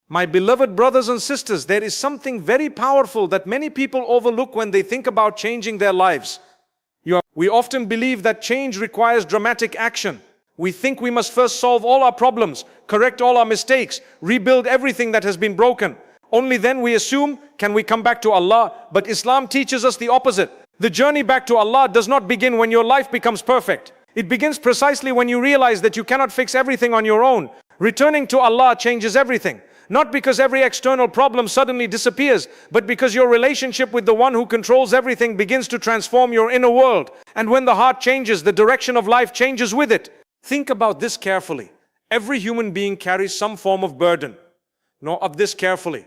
My beloved brothers and sisters, there is something very powerful that many people overlook when they think about changing their lives. We often believe that change requires dramatic action. We think we must first solve all our problems, correct all our mistakes, rebuild everything that has been broken. Only then we assume, can we come back to Allah? But Islam teaches us the opposite. The journey back to Allah does not begin when your life becomes perfect. It begins precisely when you realize that you cannot fix everything on your own. Returning to Allah changes everything. Not because every external problem suddenly disappears, but because your relationship with the one who controls everything begins to transform your inner world. And when the heart changes, the direction of life changes with it. Think about this carefully. Every human being carries some form of burden. Know of this carefully.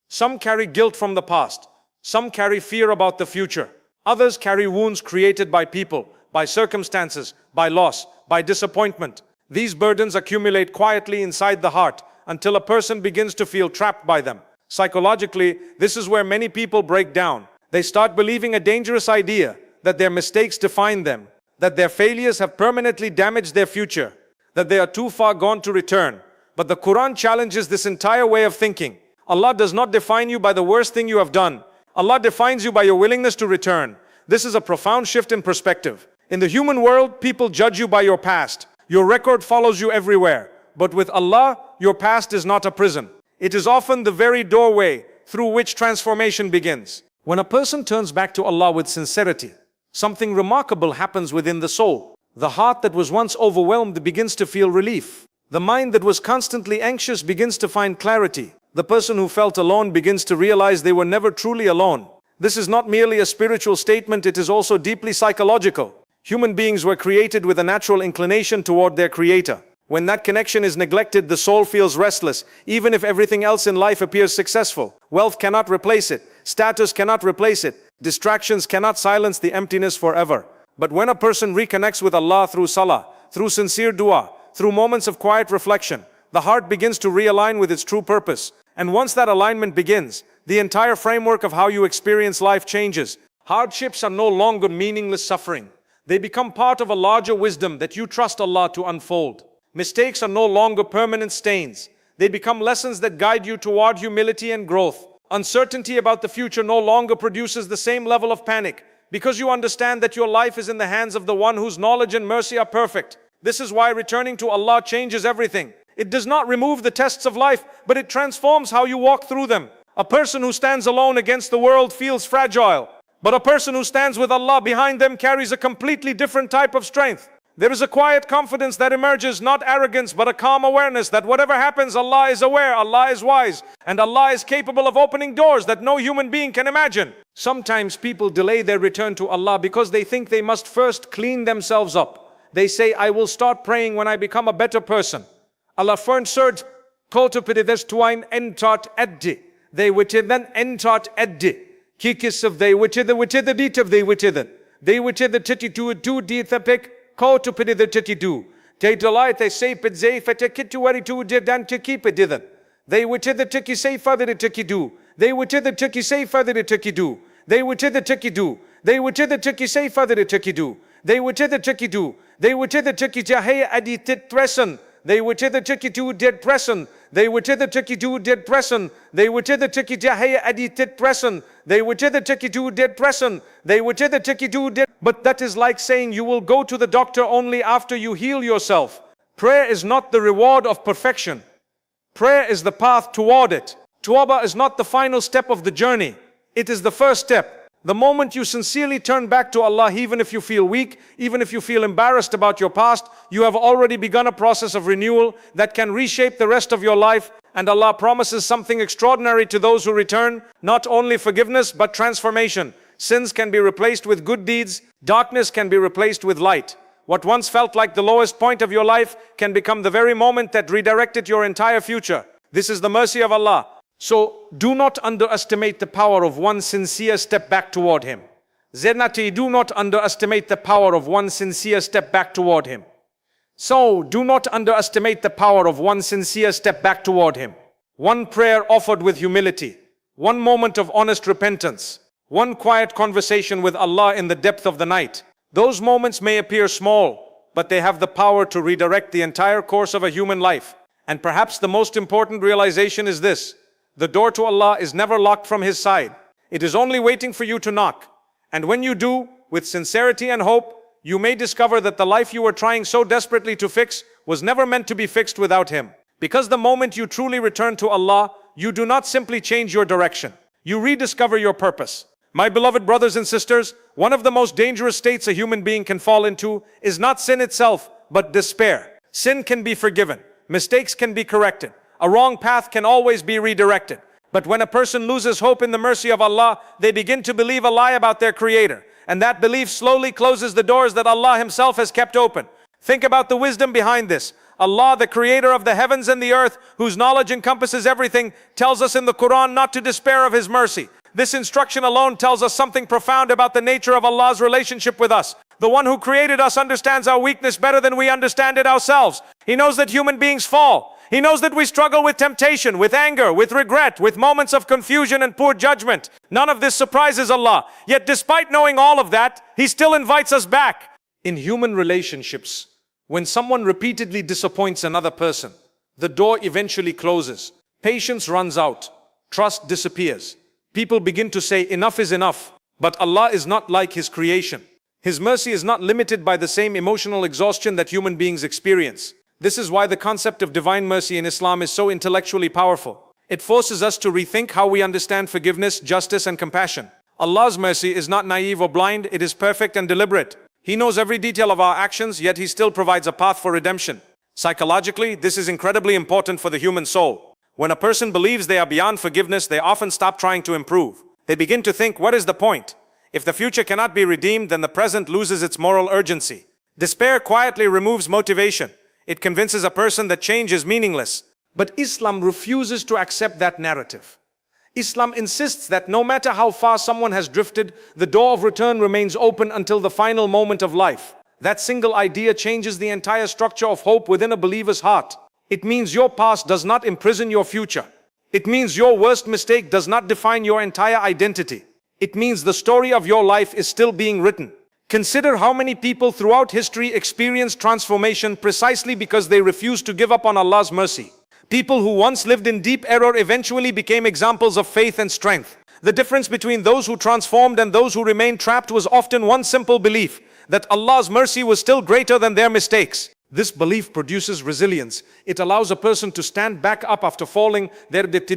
Some carry guilt from the past. Some carry fear about the future. Others carry wounds created by people, by circumstances, by loss, by disappointment. These burdens accumulate quietly inside the heart until a person begins to feel trapped by them. Psychologically, this is where many people break down. They start believing a dangerous idea that their mistakes define them, that their failures have permanently damaged their future, that they are too far gone to return. But the Quran challenges this entire way of thinking. Allah does not define you by the worst thing you have done. Allah defines you by your willingness to return. This is a profound shift in perspective. In the human world, people judge you by your past. Your record follows you everywhere. But with Allah, your past is not a prison. It is often the very doorway through which transformation begins. When a person turns back to Allah with sincerity, something remarkable happens within the soul. The heart that was once overwhelmed begins to feel relief. The mind that was constantly anxious begins to find clarity. The person who felt alone begins to realize they were never truly alone. This is not merely a spiritual statement, it is also deeply psychological. Human beings were created with a natural inclination toward their Creator. When that connection is neglected, the soul feels restless, even if everything else in life appears successful. Wealth cannot replace it. Status cannot replace it. Distractions cannot silence the emptiness forever. But when a person reconnects with Allah through Salah, through sincere dua, through moments of quiet reflection, the heart begins to realign with its true purpose. And once that alignment begins, the entire framework of how you experience life changes. Hardships are no longer meaningless suffering. They become part of a larger wisdom that you trust Allah to unfold. Mistakes are no longer permanent stains. They become lessons that guide you toward humility and growth. Uncertainty about the future no longer produces the same level of panic, because you understand that your life is in the hands of the one whose knowledge and mercy are perfect. This is why returning to Allah changes everything. It does not remove the tests of life, but it transforms how you walk through them. A person who stands alone against the world feels fragile. But a person who stands with Allah behind them carries a completely different type of strength. There is a quiet confidence that emerges, not arrogance, but a calm awareness that whatever happens, Allah is aware, Allah is wise, and Allah is capable of opening doors that no human being can imagine. Sometimes people delay their return to Allah because they think they must first clean themselves up. They say, I will start praying when I become a better person. Allah first cultivated twine entot eddi. They which then entot eddi. Kikis of they which the deet of they which the 32 deet the pick, call to pity the 32. They delight, they say, pit zay, fete kituari to did and to keep it didn't. They which the tiki say further the tiki do. They which the tiki say further the tiki do. They which the tiki do. They which the tiki say further the tiki do. They which the tiki do. They which the tiki jahay aditit present. They which the tiki do did present. They which the tiki do did present. They which the tiki jahay aditit present. They which the tiki do did present. They which the tiki do did. But that is like saying you will go to the doctor only after you heal yourself. Prayer is not the reward of perfection. Prayer is the path toward it. Tawbah is not the final step of the journey. It is the first step. The moment you sincerely turn back to Allah, even if you feel weak, even if you feel embarrassed about your past, you have already begun a process of renewal that can reshape the rest of your life. And Allah promises something extraordinary to those who return, not only forgiveness, but transformation. Sins can be replaced with good deeds. Darkness can be replaced with light. What once felt like the lowest point of your life can become the very moment that redirected your entire future. This is the mercy of Allah. So do not underestimate the power of one sincere step back toward Him. Zenati, do not underestimate the power of one sincere step back toward Him. So do not underestimate the power of one sincere step back toward Him. One prayer offered with humility. One moment of honest repentance. One quiet conversation with Allah in the depth of the night. Those moments may appear small, but they have the power to redirect the entire course of a human life. And perhaps the most important realization is this: the door to Allah is never locked from His side. It is only waiting for you to knock. And when you do, with sincerity and hope, you may discover that the life you were trying so desperately to fix was never meant to be fixed without Him. Because the moment you truly return to Allah, you do not simply change your direction. You rediscover your purpose. My beloved brothers and sisters, one of the most dangerous states a human being can fall into is not sin itself, but despair. Sin can be forgiven. Mistakes can be corrected. A wrong path can always be redirected. But when a person loses hope in the mercy of Allah, they begin to believe a lie about their Creator. And that belief slowly closes the doors that Allah Himself has kept open. Think about the wisdom behind this. Allah, the Creator of the heavens and the earth, whose knowledge encompasses everything, tells us in the Quran not to despair of His mercy. This instruction alone tells us something profound about the nature of Allah's relationship with us. The one who created us understands our weakness better than we understand it ourselves. He knows that human beings fall. He knows that we struggle with temptation, with anger, with regret, with moments of confusion and poor judgment. None of this surprises Allah. Yet despite knowing all of that, He still invites us back. In human relationships, when someone repeatedly disappoints another person, the door eventually closes. Patience runs out. Trust disappears. People begin to say enough is enough. But Allah is not like His creation. His mercy is not limited by the same emotional exhaustion that human beings experience. This is why the concept of divine mercy in Islam is so intellectually powerful. It forces us to rethink how we understand forgiveness, justice, and compassion. Allah's mercy is not naive or blind, it is perfect and deliberate. He knows every detail of our actions, yet He still provides a path for redemption. Psychologically, this is incredibly important for the human soul. When a person believes they are beyond forgiveness, they often stop trying to improve. They begin to think, what is the point? If the future cannot be redeemed, then the present loses its moral urgency. Despair quietly removes motivation. It convinces a person that change is meaningless. But Islam refuses to accept that narrative. Islam insists that no matter how far someone has drifted, the door of return remains open until the final moment of life. That single idea changes the entire structure of hope within a believer's heart. It means your past does not imprison your future. It means your worst mistake does not define your entire identity. It means the story of your life is still being written. Consider how many people throughout history experienced transformation precisely because they refused to give up on Allah's mercy. People who once lived in deep error eventually became examples of faith and strength. The difference between those who transformed and those who remained trapped was often one simple belief, that Allah's mercy was still greater than their mistakes. This belief produces resilience. It allows a person to stand back up after falling. It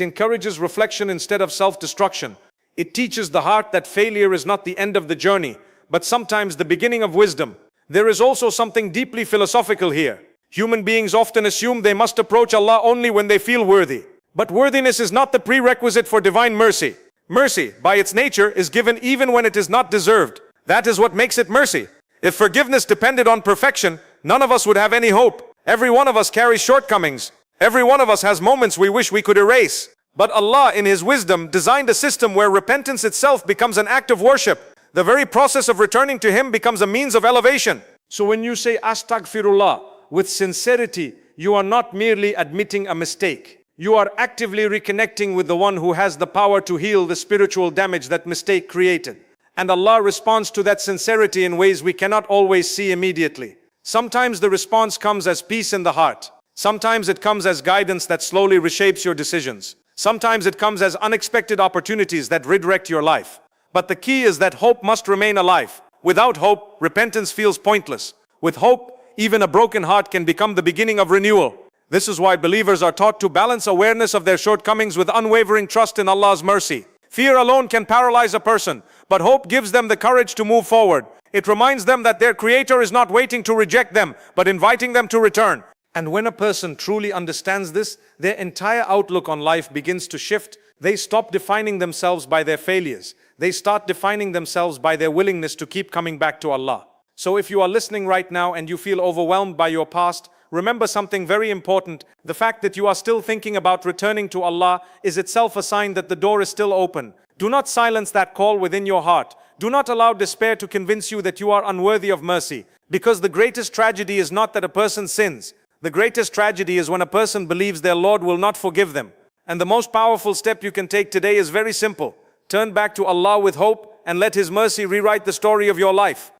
encourages reflection instead of self-destruction. It teaches the heart that failure is not the end of the journey, but sometimes the beginning of wisdom. There is also something deeply philosophical here. Human beings often assume they must approach Allah only when they feel worthy. But worthiness is not the prerequisite for divine mercy. Mercy, by its nature, is given even when it is not deserved. That is what makes it mercy. If forgiveness depended on perfection, none of us would have any hope. Every one of us carries shortcomings. Every one of us has moments we wish we could erase. But Allah, in His wisdom, designed a system where repentance itself becomes an act of worship. The very process of returning to Him becomes a means of elevation. So when you say Astaghfirullah with sincerity, you are not merely admitting a mistake. You are actively reconnecting with the one who has the power to heal the spiritual damage that mistake created. And Allah responds to that sincerity in ways we cannot always see immediately. Sometimes the response comes as peace in the heart. Sometimes it comes as guidance that slowly reshapes your decisions. Sometimes it comes as unexpected opportunities that redirect your life. But the key is that hope must remain alive. Without hope, repentance feels pointless. With hope, even a broken heart can become the beginning of renewal. This is why believers are taught to balance awareness of their shortcomings with unwavering trust in Allah's mercy. Fear alone can paralyze a person, but hope gives them the courage to move forward. It reminds them that their Creator is not waiting to reject them, but inviting them to return. And when a person truly understands this, their entire outlook on life begins to shift. They stop defining themselves by their failures. They start defining themselves by their willingness to keep coming back to Allah. So if you are listening right now and you feel overwhelmed by your past, remember something very important. The fact that you are still thinking about returning to Allah is itself a sign that the door is still open. Do not silence that call within your heart. Do not allow despair to convince you that you are unworthy of mercy. Because the greatest tragedy is not that a person sins. The greatest tragedy is when a person believes their Lord will not forgive them. And the most powerful step you can take today is very simple. Turn back to Allah with hope and let His mercy rewrite the story of your life.